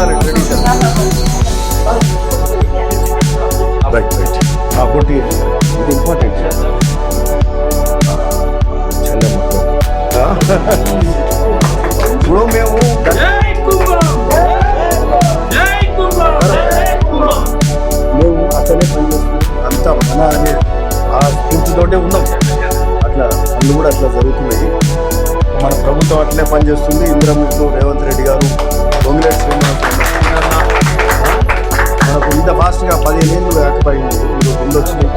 ఉండాలి tradition. Right right. బొట్టి ఇది important. ఇప్పుడు మేము అట్లనే పనిచేస్తున్నాం, అంతా మన అనే ఆ స్ఫూర్తితోటే ఉన్నాం. అట్లా అన్ని కూడా అట్లా జరుగుతున్నాయి. మన ప్రభుత్వం అట్లే పనిచేస్తుంది. ఇంద్రమిత్రు రేవంత్ రెడ్డి గారు, పొంగిలేటి శ్రీనివాస్ మనకు ఇంత ఫాస్ట్గా 15 ఏళ్ళు లేకపోయింది. ముందు వచ్చినాయి.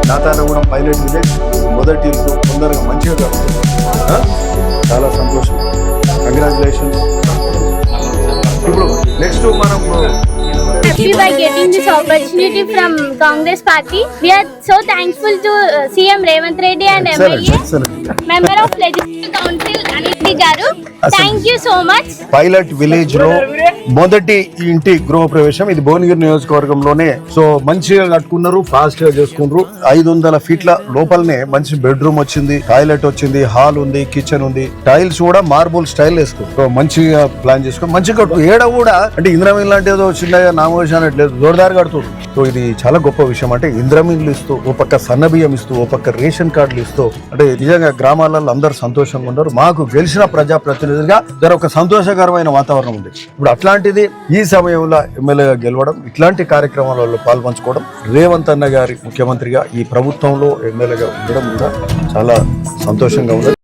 నాతానగూడెం పైలట్ విలేజ్ మొదటి ఇల్లు తొందరగా మంచిగా జరుగుతుంది. చాలా సంతోషం. కంగ్రాచులేషన్స్. ఇప్పుడు నెక్స్ట్ మనం happy by getting this opportunity from Congress Party. We are so thankful to CM Revanth Reddy and MLA, Member of Legislative Council Anil Garu. Thank you so much. Pilot village లో మొదటి ఇంటి గృహ ప్రవేశం ఇది భువనగిరి నియోజకవర్గంలోనే. So మంచిగా కట్టుకున్నారు, fast గా చేసుకున్నారు. 500 ఫీట్ల లోపలనే మంచి బెడ్రూమ్ వచ్చింది, టాయిలెట్ వచ్చింది, హాల్ ఉంది, కిచెన్ ఉంది. టైల్స్ కూడా మార్బుల్ స్టైల్ వేసుకున్నారు. సో మంచిగా ప్లాన్ చేసుకుని మంచిగా కట్టు. ఏడ కూడా అంటే ఇంద్రమిల్ లాంటి ఏదో చిన్నగా నామోషి అనట్లేదు, జోర్దార్ కడుతుంది. సో ఇది చాలా గొప్ప విషయం. అంటే ఇంద్రమిల్లు ఇస్తూ, ఓ పక్క సన్నబియ్యం ఇస్తూ, ఓ పక్క రేషన్ కార్డులు ఇస్తూ, అంటే నిజంగా గ్రామాలలో అందరూ సంతోషంగా ఉన్నారు. మాకు గెలిచిన ప్రజాప్రతినిధిగా జర ఒక సంతోషకరమైన వాతావరణం ఉంది. ఇప్పుడు అట్లాంటిది ఈ సమయంలో ఎమ్మెల్యేగా గెలవడం, ఇట్లాంటి కార్యక్రమాలలో పాల్పంచుకోవడం, రేవంత్ అన్న గారి ముఖ్యమంత్రిగా ఈ ప్రభుత్వంలో ఎమ్మెల్యేగా ఉండడం కూడా చాలా సంతోషంగా ఉంది.